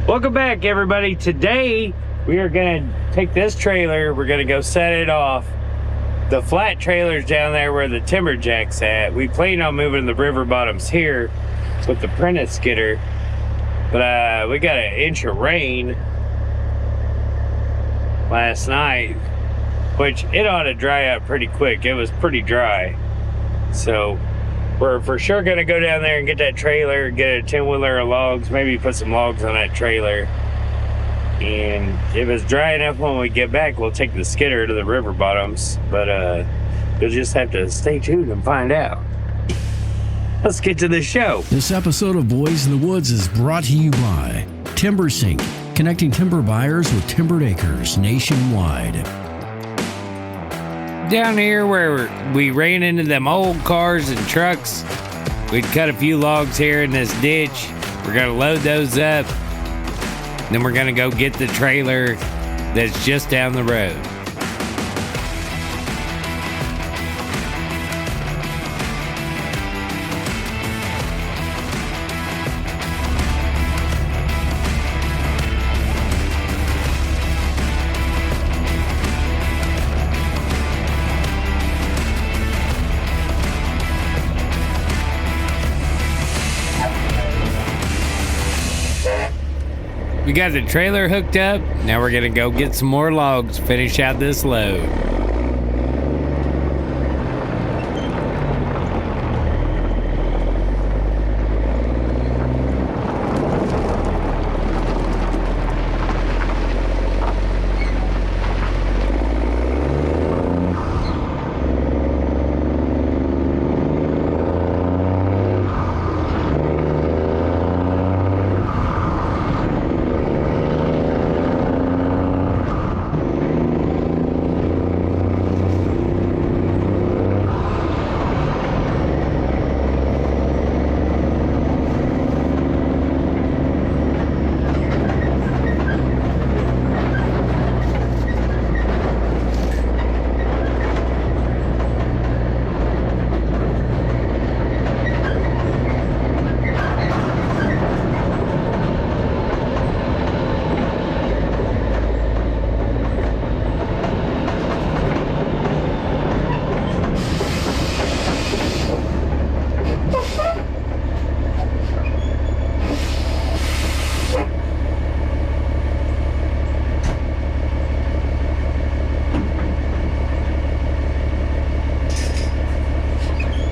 Welcome back, everybody. Today we are gonna take this trailer, we're gonna go set it off. The flat trailer's down there where the timber jack's at. We plan on moving the river bottoms here with the Prentice skidder, but we got an inch of rain last night, which it ought to dry up pretty quick. It was pretty dry, so we're for sure gonna go down there and get that trailer, get a 10-wheeler of logs, maybe put some logs on that trailer. And if it's dry enough when we get back, we'll take the skidder to the river bottoms. But you'll just have to stay tuned and find out. Let's get to the show. This episode of Boys in the Woods is brought to you by TimberSync, connecting timber buyers with timbered acres nationwide. Down here where we ran into them old cars and trucks, we'd cut a few logs here in this ditch. We're gonna load those up. Then we're gonna go get the trailer that's just down the road. We got the trailer hooked up. Now we're gonna go get some more logs, finish out this load.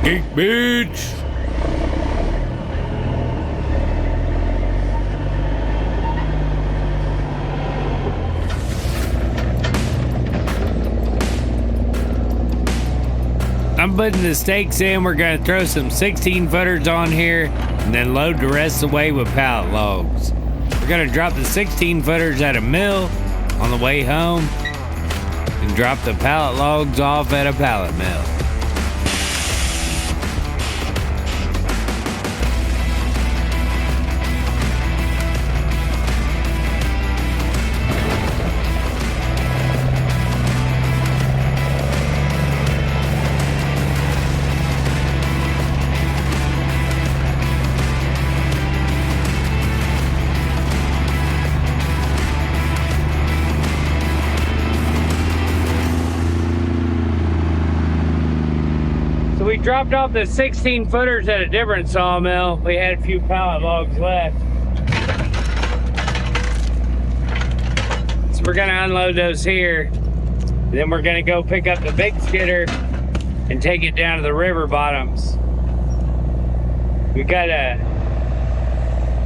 Geek Beach. I'm putting the stakes in. We're gonna throw some 16-footers on here and then load the rest away with pallet logs. We're gonna drop the 16-footers at a mill on the way home and drop the pallet logs off at a pallet mill. So we dropped off the 16-footers at a different sawmill. We had a few pallet logs left. So we're gonna unload those here. Then we're gonna go pick up the big skidder and take it down to the river bottoms. We got a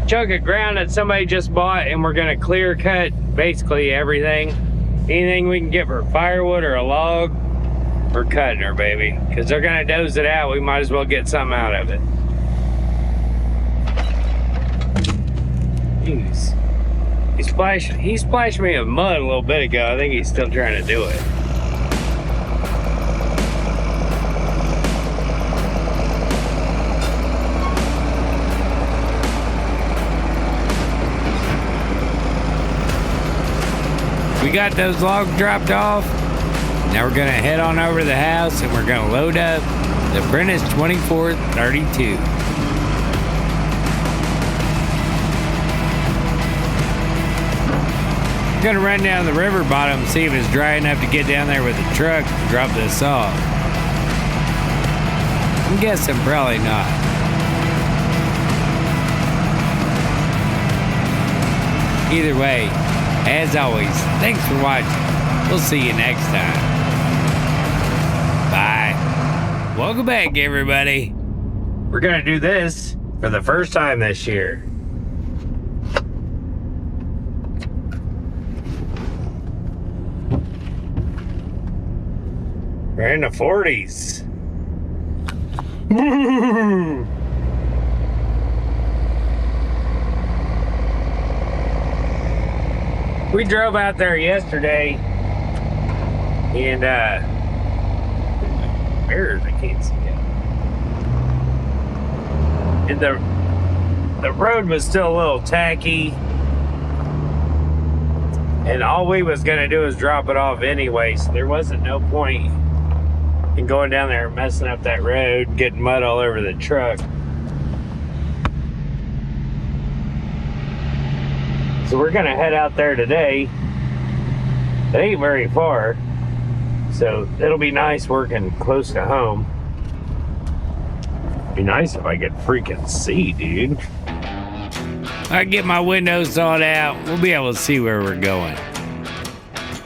chunk of ground that somebody just bought, and we're gonna clear cut basically everything. Anything we can get for firewood or a log, we're cutting her, baby. Because they're gonna doze it out, we might as well get something out of it. Jeez. He splashed me with mud a little bit ago. I think he's still trying to do it. We got those logs dropped off. Now we're gonna head on over to the house and we're gonna load up the Prentice 2432. gonna run down the river bottom and see if it's dry enough to get down there with the truck and drop this off. I'm guessing probably not. Either way, as always, thanks for watching. We'll see you next time. Bye. Welcome back, everybody. We're gonna do this for the first time this year. We're in the 40s. We drove out there yesterday, and mirrors, I can't see it. And the road was still a little tacky, and all we was gonna do is drop it off anyway, so there wasn't no point in going down there and messing up that road, getting mud all over the truck. So we're gonna head out there today. It ain't very far, so it'll be nice working close to home. Be nice if I could freaking see, dude. I get my windows sawed out, we'll be able to see where we're going.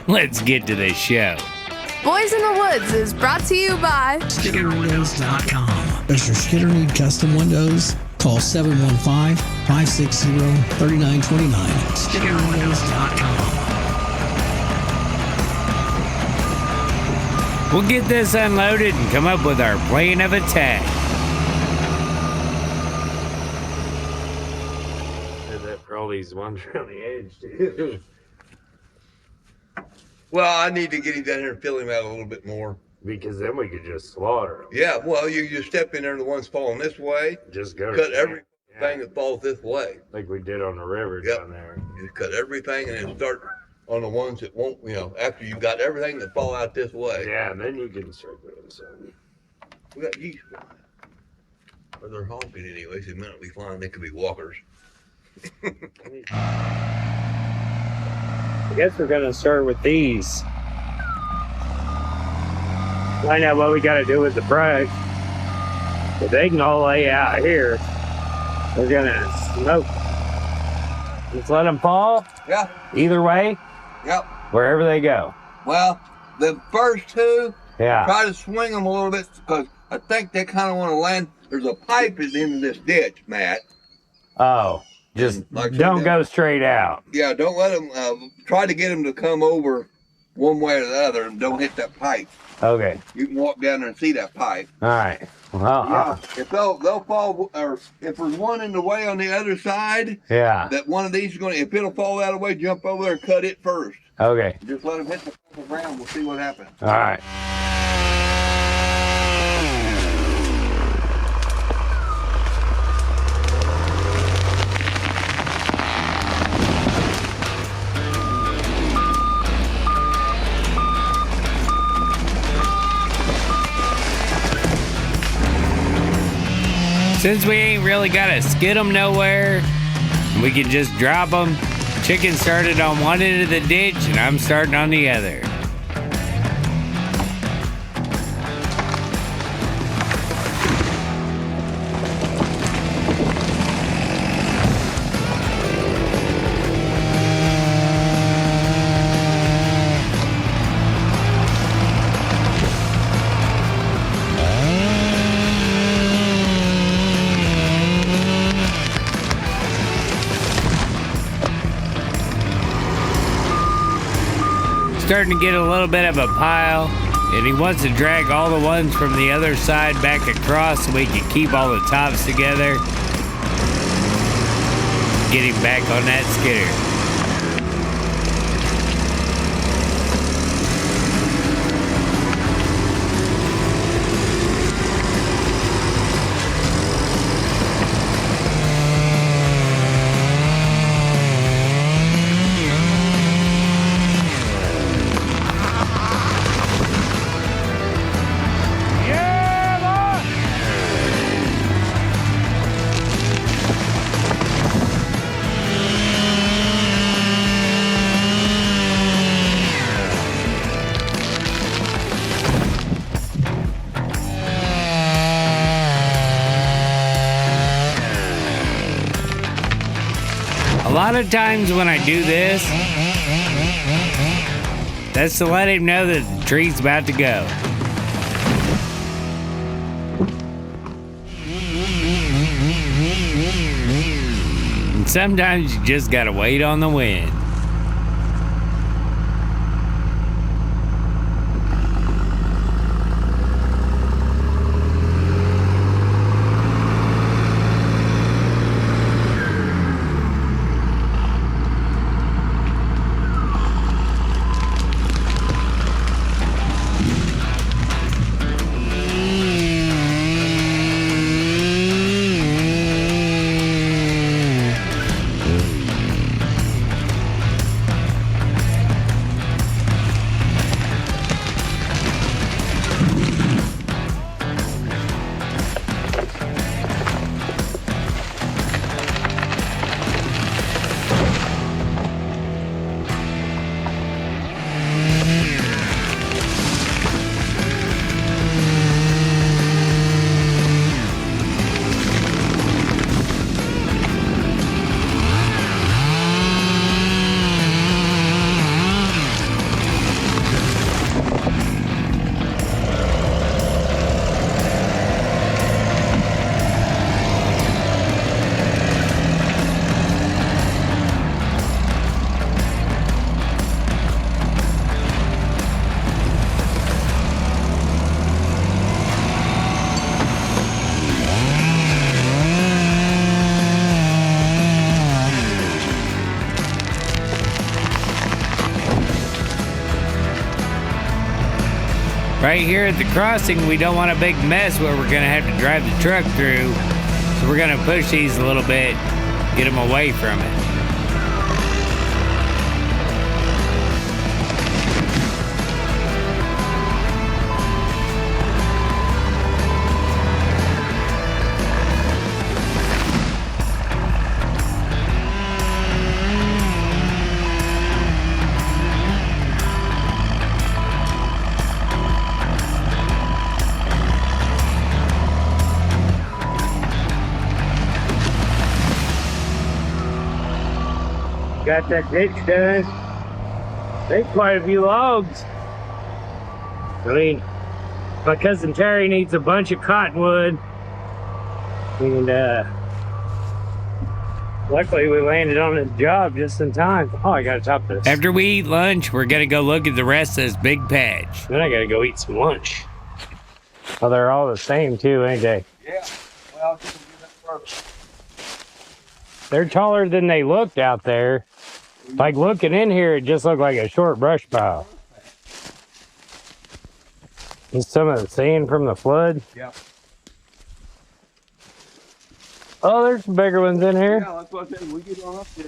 Let's get to the show. Boys in the Woods is brought to you by SkitterWindows.com. Does your Skitter need custom windows? Call 715-560-3929. SkitterWindows.com. We'll get this unloaded and come up with our plan of attack. Did that for all these ones around the edge, too. Well, I need to get him down here and fill him out a little bit more. Because then we could just slaughter them. Yeah, well, you just step in there, the ones falling this way, Just go cut everything that falls this way. like we did on the river down there. You just cut everything and then start on the ones that won't, after you've got everything that fall out this way. Yeah, and then you can start doing something. We got geese flying. Or they're honking anyway, so the minute we flying, they could be walkers. I guess we're gonna start with these. Find out what we gotta do with the brush. If they can all lay out here, we're gonna smoke. Just let them fall. Yeah. Either way. Yep. Wherever they go. Well, the first two, Yeah. try to swing them a little bit because I think they kind of want to land. There's a pipe at the end of this ditch, Matt. Oh, just Like don't go straight out. Yeah, don't let them, try to get them to come over one way or the other and don't hit that pipe. Okay. You can walk down there and see that pipe. All right. Well, Yeah, if they'll fall, or if there's one in the way on the other side, yeah. that one of these is going to, if it'll fall that way, jump over there and cut it first. Okay. Just let them hit the ground, we'll see what happens. All right. Since we ain't really gotta skid them nowhere, we can just drop them. Chicken started on one end of the ditch and I'm starting on the other. Starting to get a little bit of a pile, and he wants to drag all the ones from the other side back across so we can keep all the tops together. Get him back on that skidder. A lot of times when I do this, that's to let him know that the tree's about to go. And sometimes you just gotta wait on the wind. Right here at the crossing, we don't want a big mess where we're gonna have to drive the truck through. So we're gonna push these a little bit, get them away from it. Got that ditch done. There's quite a few logs. I mean, my cousin Terry needs a bunch of cottonwood. And luckily we landed on this job just in time. Oh, I gotta top this. After we eat lunch, we're gonna go look at the rest of this big patch. Then I gotta go eat some lunch. Oh, they're all the same too, ain't they? Yeah. Well, you can do that first. They're taller than they looked out there. Like looking in here, it just looked like a short brush pile. Is some of the sand from the flood? Yeah. Oh, there's some bigger ones in here. Yeah, that's what I said. We get on up there.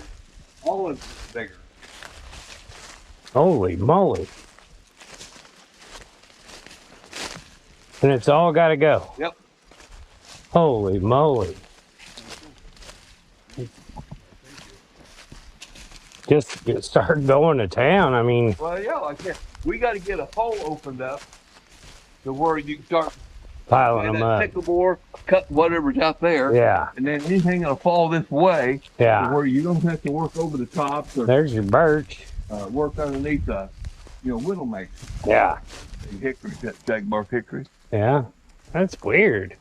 All of it's bigger. Holy moly. And it's all got to go. Yep. Holy moly. Just start going to town. I mean, Well, yeah, like that. We got to get a hole opened up to where you can start piling them up. sycamore, cut whatever's out there. Yeah. And then anything that'll fall this way. Yeah. To where you don't have to work over the tops or There's your birch. work underneath the, whittle maker. Yeah. Hickory, that jackbark hickory. Yeah. That's weird.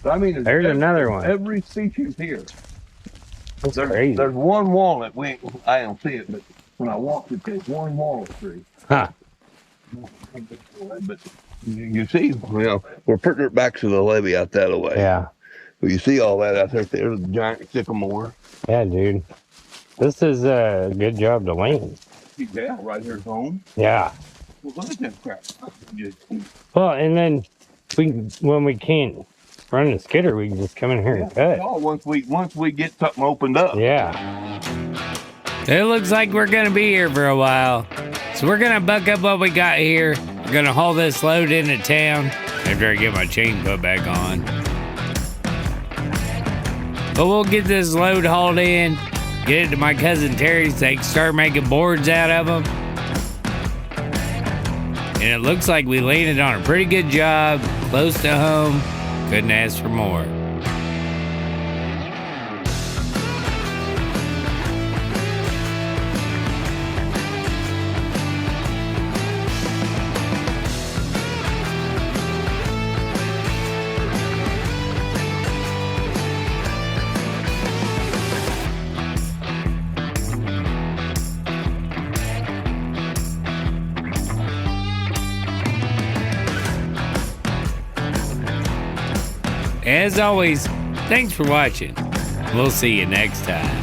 So, I mean, There's another one. Every species here. That's crazy. There's one walnut. I don't see it, but when I walked it, there's one walnut tree. Huh. But you see, we're putting it back to the levee out that way. Yeah. Well, you see all that out there. There's a giant sycamore. Yeah, dude. This is a good job to land. Yeah, right here's home. Yeah. Well, look at that crap. Well, and then when we can't run the skidder, we can just come in here and cut. Oh, once we get something opened up. Yeah. It looks like we're gonna be here for a while. So we're gonna buck up what we got here. We're gonna haul this load into town after I get my chain put back on. But we'll get this load hauled in, get it to my cousin Terry's so they can start making boards out of them. And it looks like we landed on a pretty good job, close to home. Couldn't ask for more. as always, thanks for watching. We'll see you next time.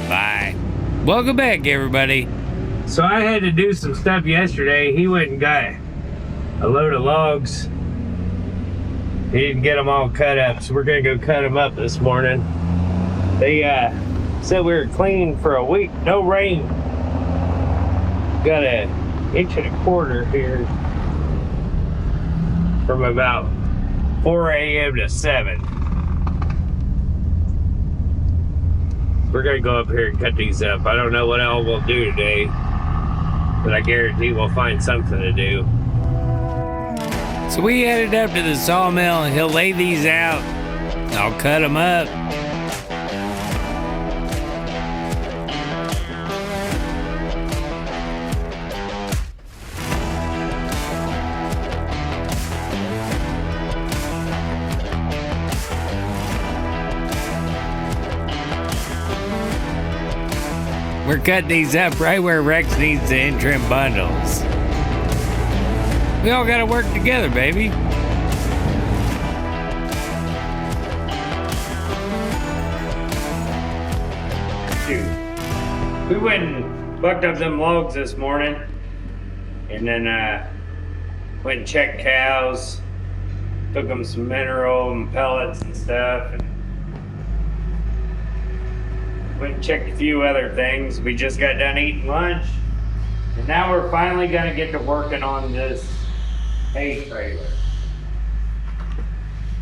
Bye. Welcome back, everybody. So I had to do some stuff yesterday. He went and got a load of logs. He didn't get them all cut up, so we're gonna go cut them up this morning. They said we were clean for a week, no rain. Got an 1.25 inch here from about 4 a.m. to 7. We're gonna go up here and cut these up. I don't know what all we'll do today, but I guarantee we'll find something to do. So we headed up to the sawmill and he'll lay these out. I'll cut them up. We're cutting these up right where Rex needs the in-trim bundles. We all gotta work together, baby. Shoot. We went and bucked up them logs this morning, and then went and checked cows, took them some mineral and pellets and stuff, and went and checked a few other things. We just got done eating lunch, and now we're finally gonna get to working on this hay trailer.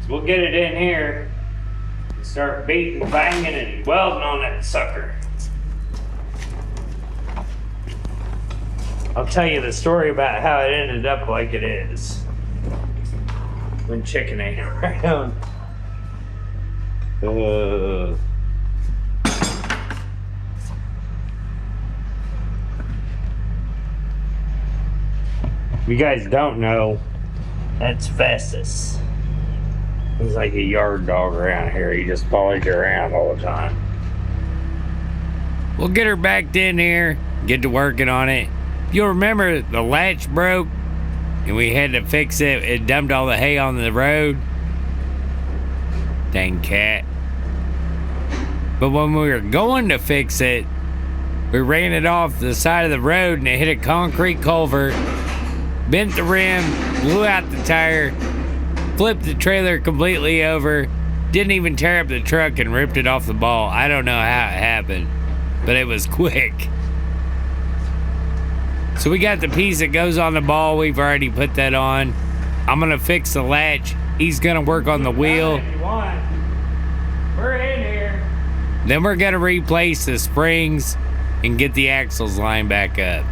So we'll get it in here and start beating, banging, and welding on that sucker. I'll tell you the story about how it ended up like it is when chicken ain't around. If you guys don't know, that's Festus. He's like a yard dog around here. He just follows you around all the time. We'll get her backed in here, get to working on it. You'll remember the latch broke and we had to fix it. It dumped all the hay on the road. Dang cat. But when we were going to fix it, we ran it off the side of the road and it hit a concrete culvert. Bent the rim, blew out the tire, flipped the trailer completely over, didn't even tear up the truck and ripped it off the ball. I don't know how it happened, but it was quick. So we got the piece that goes on the ball. We've already put that on. I'm gonna fix the latch. He's gonna work on the wheel. We're in here. Then we're gonna replace the springs and get the axles lined back up.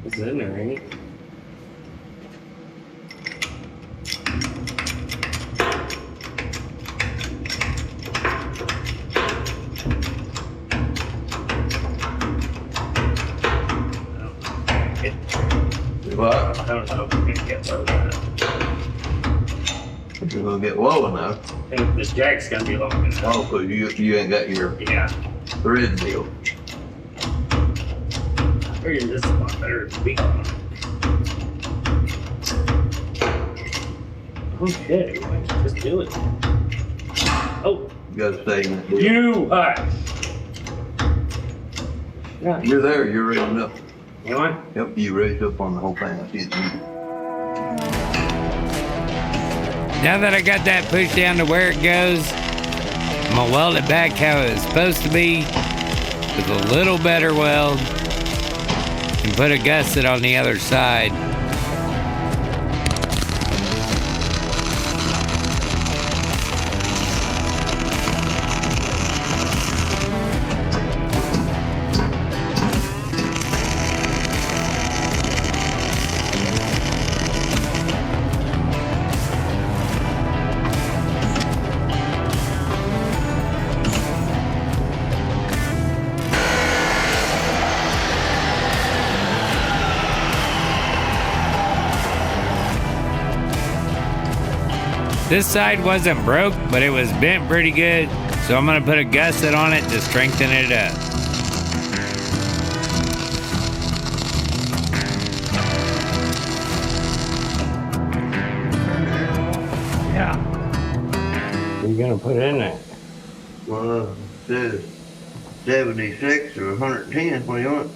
It's in there, ain't it? What? I don't know if we can get low enough. If you're gonna get low enough. I think this jack's gonna be long enough. Oh, cause you ain't got your thread deal. I figured this is a lot better to be on. Oh shit, just do it. Oh. You gotta stay in that deal. You hush. Yeah. You're there, you're raised up. You want? Yep, you raised up on the whole thing. I see it. Now that I got that pushed down to where it goes, I'm gonna weld it back how it's supposed to be with a little better weld and put a gusset on the other side. This side wasn't broke, but it was bent pretty good, so I'm gonna put a gusset on it to strengthen it up. Yeah. What are you gonna put in there? Well, it says 76 or 110. What do you want?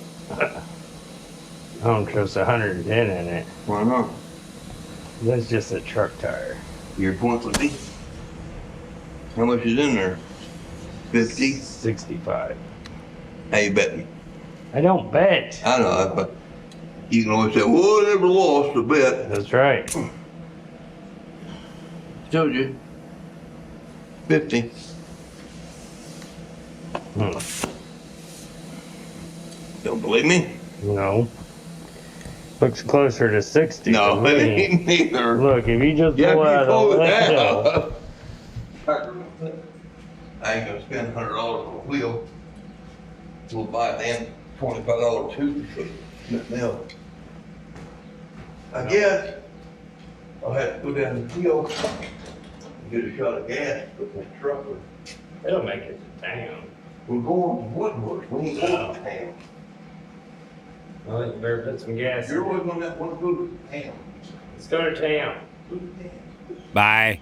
I don't trust 110 in it. Why not? That's just a truck tire. Your point would be? How much is in there? 50? 65. How you betting? I don't bet. I know that, but you can always say, well, I never lost a bet. That's right. Told you. 50. Don't believe me? No. Looks closer to 60. No, to me. it ain't neither. Look, if you just Yeah, pull out you the pull it window. down. I ain't gonna spend $100 on a wheel. We'll buy a damn $25 tube for nothing else. I guess I'll have to go down the hill and get a shot of gas with my truck. It'll make it to town. We're going to Woodward. We ain't going to town. Well, you better put some gas in. You're always gonna want to go to town. Let's go to town. Bye.